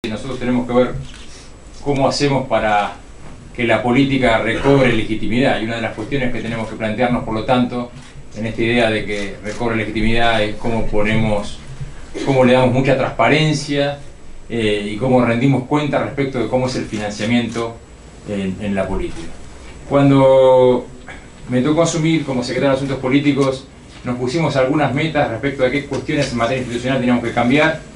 Nosotros tenemos que ver cómo hacemos para que la política recobre legitimidad, y una de las cuestiones que tenemos que plantearnos, por lo tanto, en esta idea de que recobre legitimidad, es cómo le damos mucha transparencia y cómo rendimos cuenta respecto de cómo es el financiamiento en la política. Cuando me tocó asumir como secretario de Asuntos Políticos, nos pusimos algunas metas respecto a qué cuestiones en materia institucional teníamos que cambiar.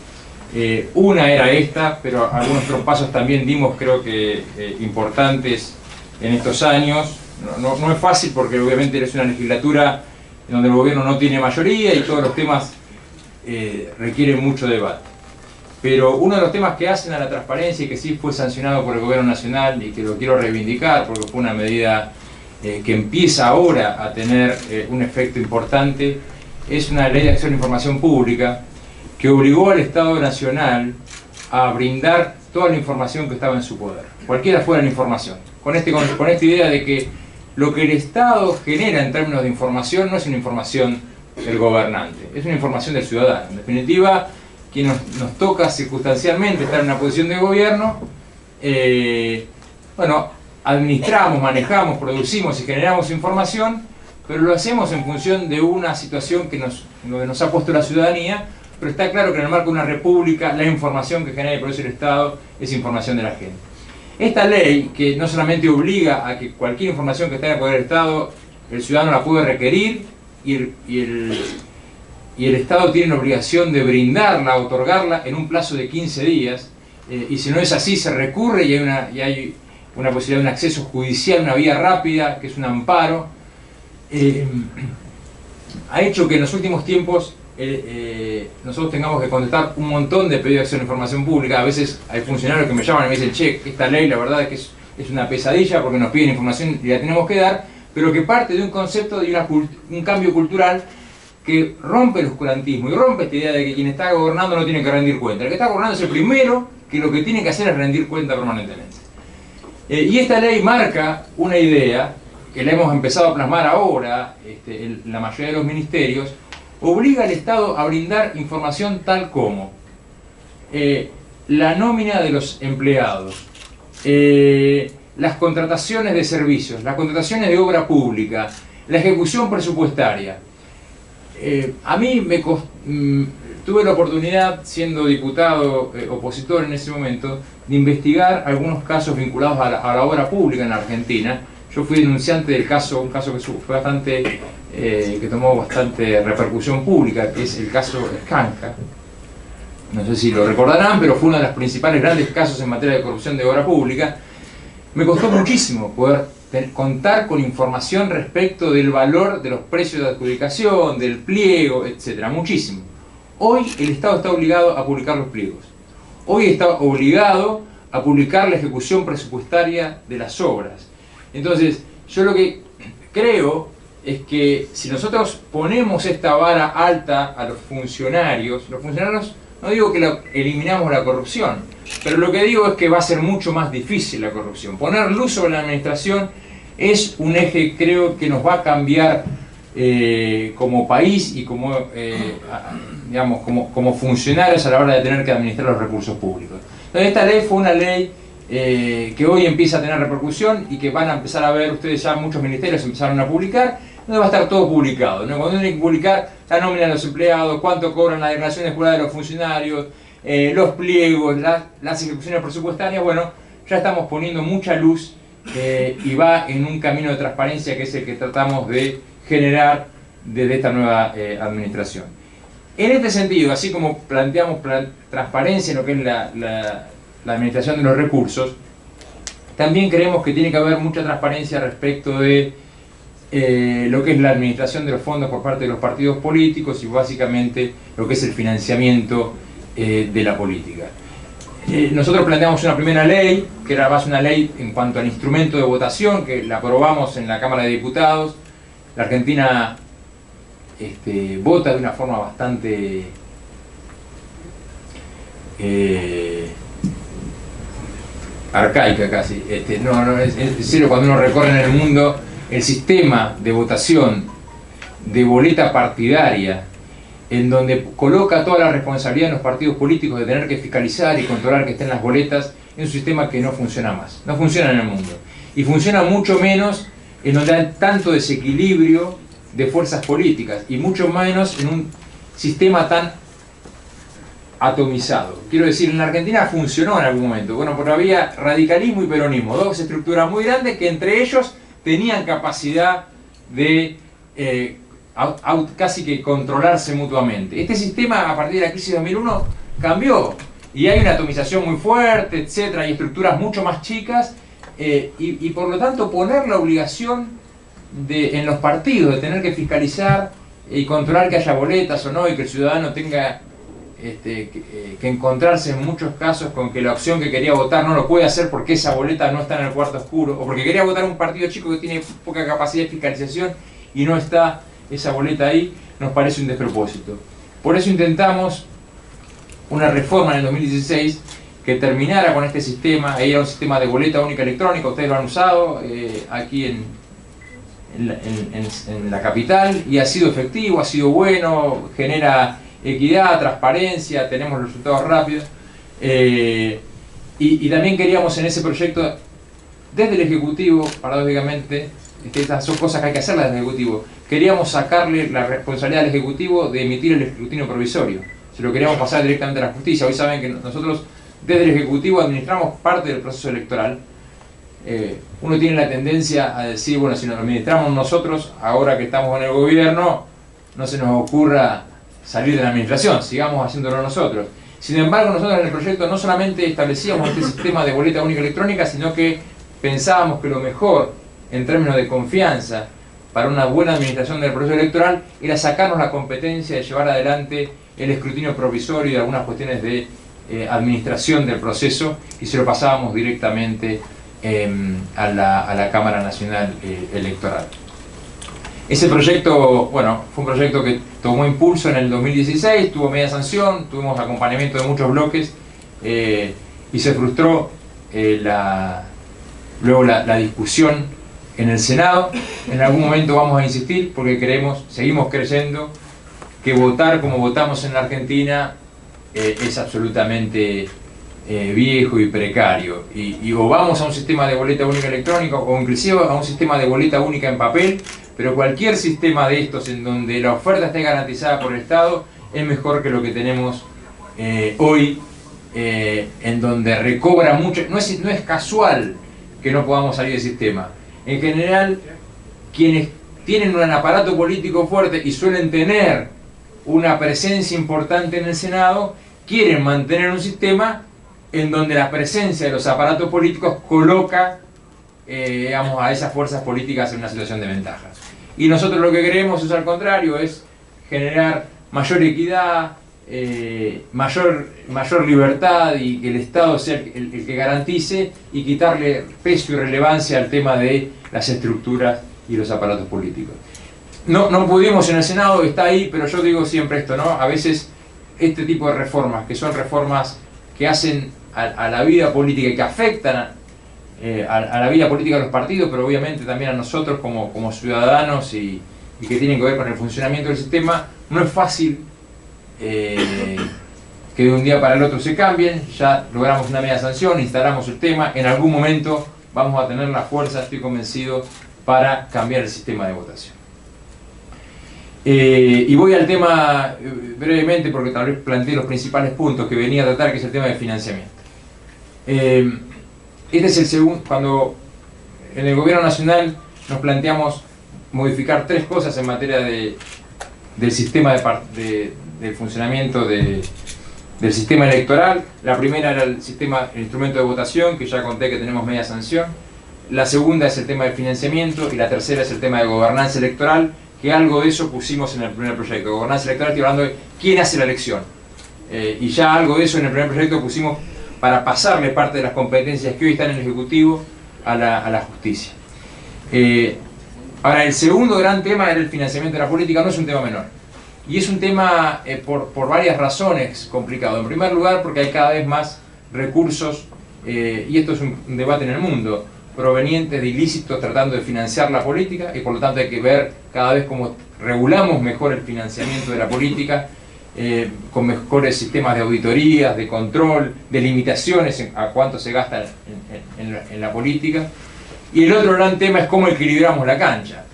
Una era esta, pero algunos otros pasos también dimos, creo que importantes en estos años. No es fácil porque obviamente es una legislatura en donde el gobierno no tiene mayoría y todos los temas requieren mucho debate. Pero uno de los temas que hacen a la transparencia y que sí fue sancionado por el gobierno nacional y que lo quiero reivindicar porque fue una medida que empieza ahora a tener un efecto importante, es una ley de acceso a la información pública que obligó al Estado Nacional a brindar toda la información que estaba en su poder, cualquiera fuera la información, con esta idea de que lo que el Estado genera en términos de información no es una información del gobernante, es una información del ciudadano. En definitiva, quien nos toca circunstancialmente estar en una posición de gobierno, administramos, manejamos, producimos y generamos información, pero lo hacemos en función de una situación que nos ha puesto la ciudadanía. Pero está claro que en el marco de una república la información que genera y produce el Estado es información de la gente. Esta ley, que no solamente obliga a que cualquier información que esté en el poder del Estado, el ciudadano la puede requerir y el Estado tiene la obligación de brindarla, otorgarla en un plazo de 15 días, y si no es así se recurre y hay una posibilidad de un acceso judicial, una vía rápida, que es un amparo, ha hecho que en los últimos tiempos nosotros tengamos que contestar un montón de pedidos de acceso a la información pública. A veces hay funcionarios que me llaman y me dicen: che, esta ley la verdad es que es una pesadilla porque nos piden información y la tenemos que dar, pero que parte de un concepto de un cambio cultural que rompe el oscurantismo y rompe esta idea de que quien está gobernando no tiene que rendir cuenta. El que está gobernando es el primero que lo que tiene que hacer es rendir cuenta permanentemente. Y esta ley marca una idea que la hemos empezado a plasmar ahora en la mayoría de los ministerios. Obliga al Estado a brindar información tal como la nómina de los empleados, las contrataciones de servicios, las contrataciones de obra pública, la ejecución presupuestaria. A mí tuve la oportunidad, siendo diputado opositor en ese momento, de investigar algunos casos vinculados a la obra pública en la Argentina. Yo fui denunciante del caso, un caso que fue bastante... que tomó bastante repercusión pública, que es el caso Escanca. No sé si lo recordarán, pero fue uno de los principales grandes casos en materia de corrupción de obra pública. Me costó muchísimo poder contar con información respecto del valor de los precios de adjudicación, del pliego, etc. Muchísimo. Hoy el Estado está obligado a publicar los pliegos. Hoy está obligado a publicar la ejecución presupuestaria de las obras. Entonces, yo lo que creo es que si nosotros ponemos esta vara alta a los funcionarios, no digo que eliminamos la corrupción, pero lo que digo es que va a ser mucho más difícil la corrupción. Poner luz sobre la administración es un eje, creo, que nos va a cambiar como país y como funcionarios a la hora de tener que administrar los recursos públicos. Entonces, esta ley fue una ley que hoy empieza a tener repercusión y que van a empezar a ver, ustedes ya muchos ministerios empezaron a publicar, donde va a estar todo publicado, ¿no? Cuando tienen que publicar la nómina de los empleados, cuánto cobran las declaraciones juradas de los funcionarios, los pliegos, las ejecuciones presupuestarias. Bueno, ya estamos poniendo mucha luz y va en un camino de transparencia que es el que tratamos de generar desde esta nueva administración. En este sentido, así como planteamos transparencia en lo que es la administración de los recursos, también creemos que tiene que haber mucha transparencia respecto de lo que es la administración de los fondos por parte de los partidos políticos y básicamente lo que es el financiamiento de la política. Nosotros planteamos una primera ley, que era más una ley en cuanto al instrumento de votación, que la aprobamos en la Cámara de Diputados. La Argentina vota de una forma bastante arcaica casi. Es serio, cuando uno recorre en el mundo el sistema de votación de boleta partidaria en donde coloca toda la responsabilidad en los partidos políticos de tener que fiscalizar y controlar que estén las boletas, es un sistema que no funciona más, no funciona en el mundo. Y funciona mucho menos en donde hay tanto desequilibrio de fuerzas políticas, y mucho menos en un sistema tan atomizado. Quiero decir, en la Argentina funcionó en algún momento, bueno, porque había radicalismo y peronismo, dos estructuras muy grandes que entre ellos tenían capacidad de casi que controlarse mutuamente. Este sistema, a partir de la crisis de 2001, cambió, y hay una atomización muy fuerte, etcétera, hay estructuras mucho más chicas, y por lo tanto poner la obligación en los partidos de tener que fiscalizar y controlar que haya boletas o no, y que el ciudadano tenga que encontrarse en muchos casos con que la opción que quería votar no lo puede hacer porque esa boleta no está en el cuarto oscuro, o porque quería votar un partido chico que tiene poca capacidad de fiscalización y no está esa boleta ahí, nos parece un despropósito. Por eso intentamos una reforma en el 2016 que terminara con este sistema. Era un sistema de boleta única electrónica, ustedes lo han usado aquí en la capital, y ha sido efectivo, ha sido bueno, genera equidad, transparencia, tenemos resultados rápidos, y también queríamos en ese proyecto, desde el Ejecutivo, paradójicamente, estas son cosas que hay que hacerlas desde el Ejecutivo, queríamos sacarle la responsabilidad al Ejecutivo de emitir el escrutinio provisorio, se lo queríamos pasar directamente a la justicia. Hoy saben que nosotros desde el Ejecutivo administramos parte del proceso electoral. Uno tiene la tendencia a decir, bueno, si nos lo administramos nosotros, ahora que estamos en el gobierno, no se nos ocurra salir de la administración, sigamos haciéndolo nosotros. Sin embargo, nosotros en el proyecto no solamente establecíamos este sistema de boleta única electrónica, sino que pensábamos que lo mejor, en términos de confianza, para una buena administración del proceso electoral, era sacarnos la competencia de llevar adelante el escrutinio provisorio y algunas cuestiones de administración del proceso, y se lo pasábamos directamente a la Cámara Nacional Electoral. Ese proyecto, bueno, fue un proyecto que tomó impulso en el 2016, tuvo media sanción, tuvimos acompañamiento de muchos bloques, y se frustró luego la discusión en el Senado. En algún momento vamos a insistir porque seguimos creyendo que votar como votamos en la Argentina es absolutamente viejo y precario, y o vamos a un sistema de boleta única electrónica o inclusive a un sistema de boleta única en papel, pero cualquier sistema de estos en donde la oferta esté garantizada por el Estado es mejor que lo que tenemos hoy, en donde recobra mucho. No es casual que no podamos salir del sistema. En general, quienes tienen un aparato político fuerte y suelen tener una presencia importante en el Senado, quieren mantener un sistema en donde la presencia de los aparatos políticos coloca digamos, a esas fuerzas políticas en una situación de ventaja. Y nosotros lo que queremos es al contrario, es generar mayor equidad, mayor libertad, y que el Estado sea el que garantice, y quitarle peso y relevancia al tema de las estructuras y los aparatos políticos. No pudimos en el Senado, está ahí, pero yo digo siempre esto, ¿no? A veces este tipo de reformas, que son reformas que hacen a la vida política y que afectan a la vida política de los partidos, pero obviamente también a nosotros como ciudadanos, y que tienen que ver con el funcionamiento del sistema, no es fácil que de un día para el otro se cambien. Ya logramos una media sanción, instalamos el tema, en algún momento vamos a tener la fuerza, estoy convencido, para cambiar el sistema de votación. Y voy al tema brevemente, porque tal vez planteé los principales puntos que venía a tratar, que es el tema de financiamiento. Este es el segundo. Cuando en el Gobierno Nacional nos planteamos modificar tres cosas en materia del sistema del funcionamiento del sistema electoral. La primera era el instrumento de votación, que ya conté que tenemos media sanción. La segunda es el tema del financiamiento, y la tercera es el tema de gobernanza electoral, que algo de eso pusimos en el primer proyecto. Gobernanza electoral, estoy hablando de quién hace la elección. Y ya algo de eso en el primer proyecto pusimos para pasarle parte de las competencias que hoy están en el Ejecutivo a la justicia. Ahora, el segundo gran tema era el financiamiento de la política. No es un tema menor. Y es un tema por varias razones complicado. En primer lugar, porque hay cada vez más recursos, y esto es un debate en el mundo, provenientes de ilícitos tratando de financiar la política, y por lo tanto hay que ver cada vez cómo regulamos mejor el financiamiento de la política, con mejores sistemas de auditorías, de control, de limitaciones a cuánto se gasta en la política. Y el otro gran tema es cómo equilibramos la cancha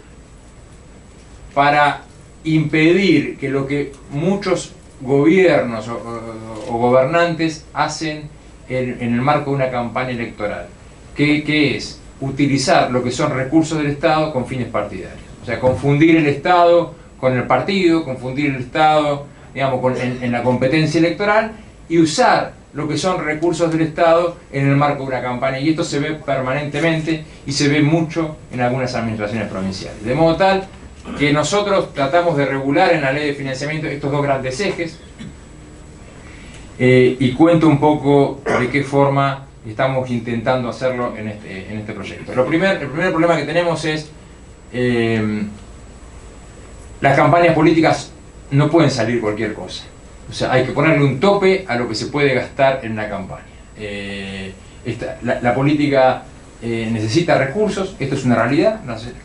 para impedir que lo que muchos gobiernos o gobernantes hacen en el marco de una campaña electoral, que es utilizar lo que son recursos del Estado con fines partidarios. O sea, confundir el Estado con el partido, confundir el Estado, digamos, en la competencia electoral, y usar lo que son recursos del Estado en el marco de una campaña. Y esto se ve permanentemente y se ve mucho en algunas administraciones provinciales. De modo tal que nosotros tratamos de regular en la ley de financiamiento estos dos grandes ejes, y cuento un poco de qué forma estamos intentando hacerlo en este proyecto. El primer problema que tenemos es las campañas políticas no pueden salir cualquier cosa. O sea, hay que ponerle un tope a lo que se puede gastar en una campaña. La política necesita recursos, esto es una realidad,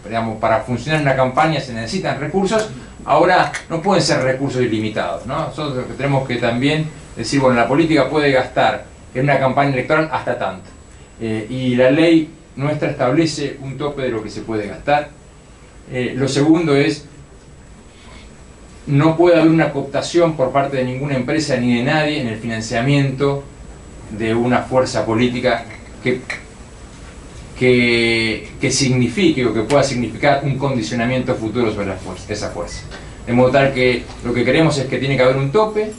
digamos, para funcionar en una campaña se necesitan recursos. Ahora no pueden ser recursos ilimitados, ¿no? Nosotros tenemos que también decir, bueno, la política puede gastar en una campaña electoral hasta tanto. Y la ley nuestra establece un tope de lo que se puede gastar. Lo segundo es, no puede haber una cooptación por parte de ninguna empresa ni de nadie en el financiamiento de una fuerza política que signifique o que pueda significar un condicionamiento futuro sobre esa fuerza. De modo tal que lo que queremos es que tiene que haber un tope,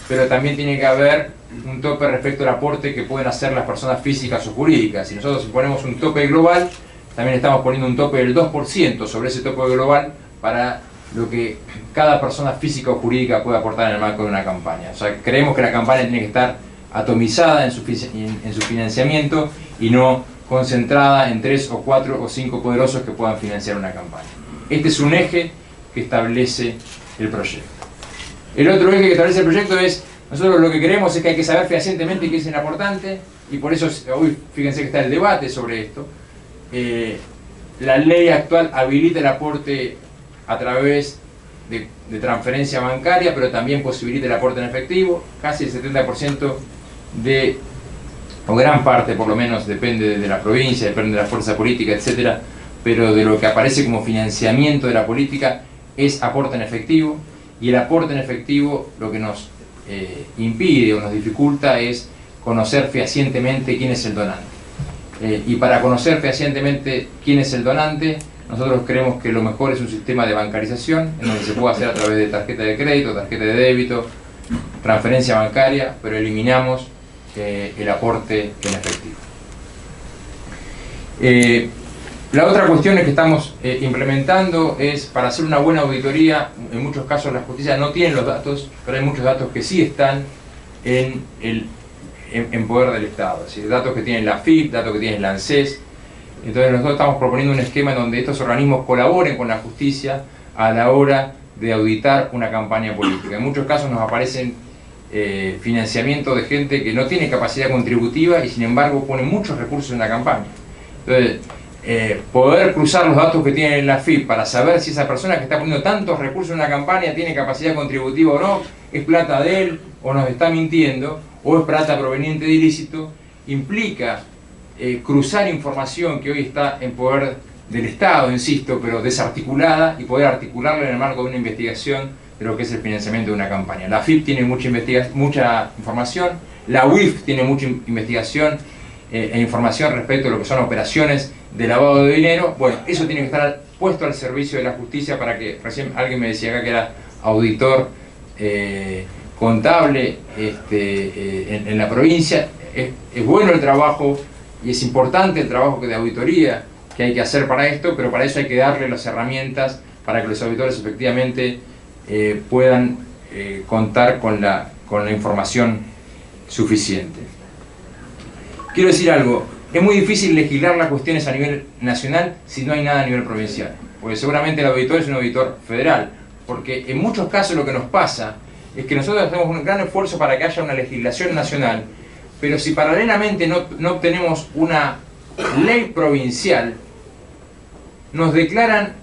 pero también tiene que haber un tope respecto al aporte que pueden hacer las personas físicas o jurídicas. Si nosotros ponemos un tope global, también estamos poniendo un tope del 2% sobre ese tope global para lo que cada persona física o jurídica puede aportar en el marco de una campaña. O sea, creemos que la campaña tiene que estar atomizada en su financiamiento y no concentrada en 3 o 4 o 5 poderosos que puedan financiar una campaña. Este es un eje que establece el proyecto. El otro eje que establece el proyecto es, nosotros lo que queremos es que hay que saber fehacientemente qué es el aportante, y por eso hoy fíjense que está el debate sobre esto. La ley actual habilita el aporte a través de transferencia bancaria, pero también posibilita el aporte en efectivo. Casi el 70% o gran parte por lo menos, depende de la provincia, depende de la fuerza política, etcétera, pero de lo que aparece como financiamiento de la política es aporte en efectivo. Y el aporte en efectivo lo que nos impide o nos dificulta es conocer fehacientemente quién es el donante. Y para conocer fehacientemente quién es el donante, nosotros creemos que lo mejor es un sistema de bancarización, en donde se puede hacer a través de tarjeta de crédito, tarjeta de débito, transferencia bancaria, pero eliminamos el aporte en efectivo. La otra cuestión que estamos implementando es, para hacer una buena auditoría, en muchos casos la justicia no tiene los datos, pero hay muchos datos que sí están en poder del Estado. Es decir, datos que tiene la AFIP, datos que tiene la ANSES. Entonces nosotros estamos proponiendo un esquema en donde estos organismos colaboren con la justicia a la hora de auditar una campaña política. En muchos casos nos aparecen financiamiento de gente que no tiene capacidad contributiva y sin embargo pone muchos recursos en la campaña. Entonces, poder cruzar los datos que tiene la AFIP para saber si esa persona que está poniendo tantos recursos en una campaña tiene capacidad contributiva o no, es plata de él o nos está mintiendo, o es plata proveniente de ilícito, implica cruzar información que hoy está en poder del Estado, insisto, pero desarticulada, y poder articularla en el marco de una investigación de lo que es el financiamiento de una campaña. La AFIP tiene mucha información, la UIF tiene mucha investigación e información respecto a lo que son operaciones de lavado de dinero. Bueno, eso tiene que estar puesto al servicio de la justicia para que, recién alguien me decía acá que era auditor contable en la provincia. Es bueno el trabajo y es importante el trabajo de auditoría que hay que hacer para esto, pero para eso hay que darle las herramientas para que los auditores efectivamente puedan contar con la información suficiente. Quiero decir algo, es muy difícil legislar las cuestiones a nivel nacional si no hay nada a nivel provincial, porque seguramente el auditor es un auditor federal, porque en muchos casos lo que nos pasa es que nosotros hacemos un gran esfuerzo para que haya una legislación nacional, pero si paralelamente no obtenemos una ley provincial, nos declaran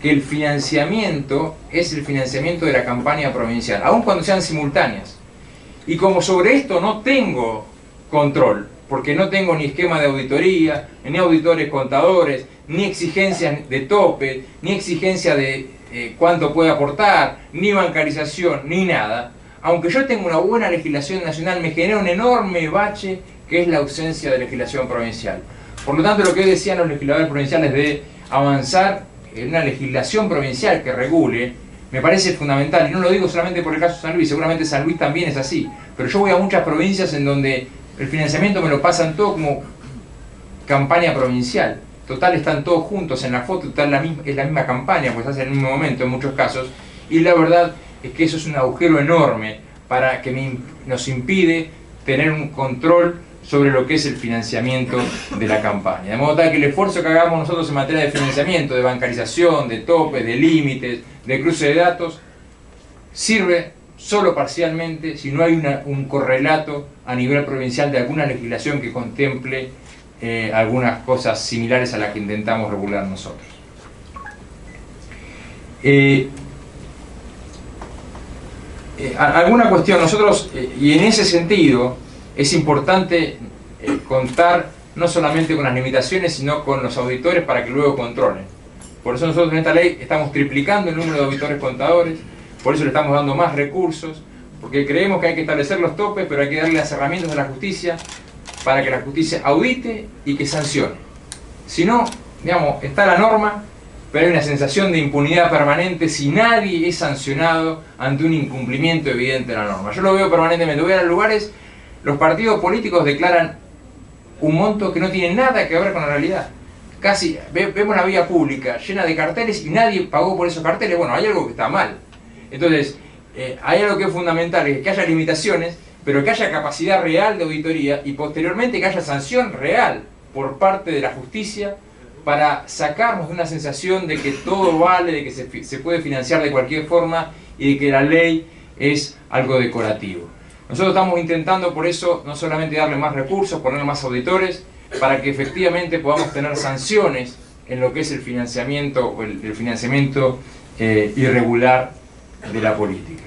que el financiamiento es el financiamiento de la campaña provincial, aun cuando sean simultáneas. Y como sobre esto no tengo control, porque no tengo ni esquema de auditoría, ni auditores contadores, ni exigencias de tope, ni exigencia de cuánto puede aportar, ni bancarización, ni nada, aunque yo tenga una buena legislación nacional, me genera un enorme bache que es la ausencia de legislación provincial. Por lo tanto, lo que hoy decían los legisladores provinciales de avanzar en una legislación provincial que regule, me parece fundamental, y no lo digo solamente por el caso de San Luis, seguramente San Luis también es así, pero yo voy a muchas provincias en donde el financiamiento me lo pasan todo como campaña provincial. Total, están todos juntos en la foto, total es la misma campaña, pues hace en el mismo momento en muchos casos, y la verdad es que eso es un agujero enorme para que nos impide tener un control sobre lo que es el financiamiento de la campaña. De modo tal que el esfuerzo que hagamos nosotros en materia de financiamiento, de bancarización, de topes, de límites, de cruce de datos, sirve solo parcialmente si no hay un correlato a nivel provincial de alguna legislación que contemple algunas cosas similares a las que intentamos regular nosotros. Alguna cuestión, nosotros, y en ese sentido, es importante contar no solamente con las limitaciones, sino con los auditores para que luego controlen. Por eso nosotros en esta ley estamos triplicando el número de auditores contadores, por eso le estamos dando más recursos, porque creemos que hay que establecer los topes, pero hay que darle las herramientas a la justicia para que la justicia audite y que sancione. Si no, digamos, está la norma, pero hay una sensación de impunidad permanente si nadie es sancionado ante un incumplimiento evidente de la norma. Yo lo veo permanentemente, voy a los lugares, los partidos políticos declaran un monto que no tiene nada que ver con la realidad. Casi vemos la vía pública llena de carteles y nadie pagó por esos carteles. Bueno, hay algo que está mal. Entonces, hay algo que es fundamental, es que haya limitaciones, pero que haya capacidad real de auditoría y posteriormente que haya sanción real por parte de la justicia para sacarnos de una sensación de que todo vale, de que se puede financiar de cualquier forma y de que la ley es algo decorativo. Nosotros estamos intentando por eso no solamente darle más recursos, ponerle más auditores, para que efectivamente podamos tener sanciones en lo que es el financiamiento o el financiamiento irregular de la política.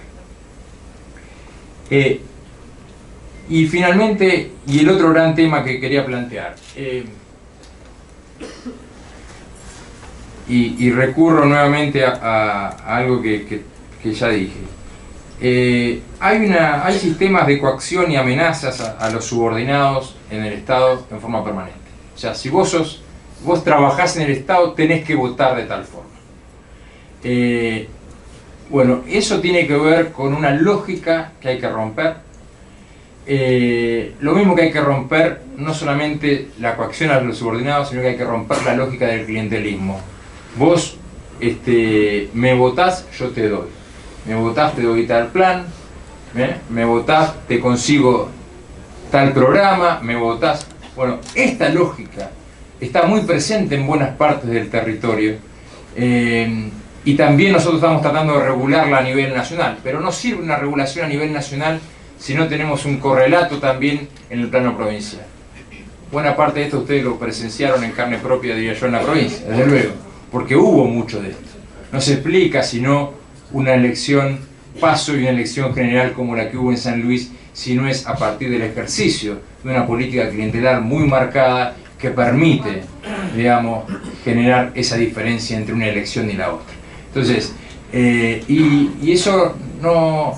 Y finalmente, y el otro gran tema que quería plantear, y recurro nuevamente a algo que ya dije. Hay sistemas de coacción y amenazas a los subordinados en el Estado en forma permanente. O sea, si vos trabajás en el Estado, tenés que votar de tal forma. Bueno, eso tiene que ver con una lógica que hay que romper. Lo mismo que hay que romper no solamente la coacción a los subordinados, sino que hay que romper la lógica del clientelismo. Vos me votás, yo te doy. Me votás, te doy tal plan. Me votás, te consigo tal programa. Me votás. Bueno, esta lógica está muy presente en buenas partes del territorio. Y también nosotros estamos tratando de regularla a nivel nacional. Pero no sirve una regulación a nivel nacional si no tenemos un correlato también en el plano provincial. Buena parte de esto ustedes lo presenciaron en carne propia, diría yo, en la provincia, desde luego, porque hubo mucho de esto. No se explica sino una elección paso y una elección general como la que hubo en San Luis, si no es a partir del ejercicio de una política clientelar muy marcada que permite, digamos, generar esa diferencia entre una elección y la otra. Entonces, y eso no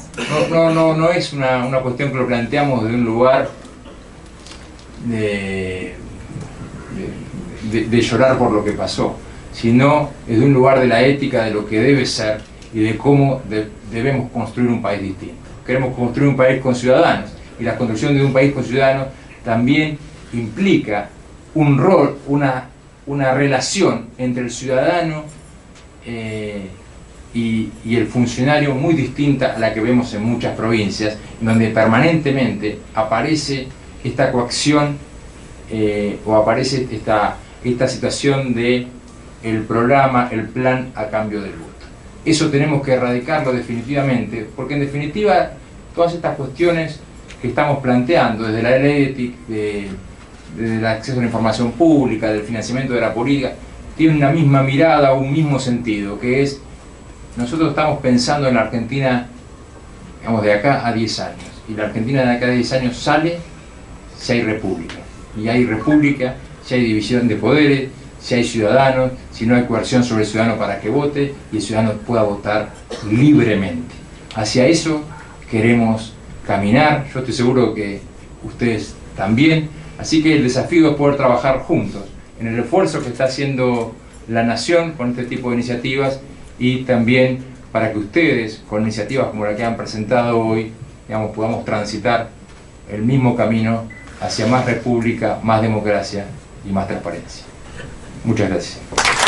es una cuestión que lo planteamos de un lugar de llorar por lo que pasó, sino desde un lugar de la ética, de lo que debe ser y de cómo debemos construir un país distinto. Queremos construir un país con ciudadanos, y la construcción de un país con ciudadanos también implica un rol, una relación entre el ciudadano y el funcionario muy distinta a la que vemos en muchas provincias, donde permanentemente aparece esta coacción o aparece esta situación de el programa, el plan a cambio del voto. Eso tenemos que erradicarlo definitivamente, porque en definitiva todas estas cuestiones que estamos planteando, desde la ley del acceso a la información pública, del financiamiento de la política, tienen una misma mirada o un mismo sentido, que es, nosotros estamos pensando en la Argentina, digamos, de acá a 10 años, y la Argentina de acá a 10 años sale si hay república, y hay república si hay división de poderes, si hay ciudadanos, si no hay coerción sobre el ciudadano para que vote, y el ciudadano pueda votar libremente. Hacia eso queremos caminar, yo estoy seguro que ustedes también, así que el desafío es poder trabajar juntos en el esfuerzo que está haciendo la nación con este tipo de iniciativas, y también para que ustedes, con iniciativas como la que han presentado hoy, digamos, podamos transitar el mismo camino hacia más república, más democracia y más transparencia. Muchas gracias.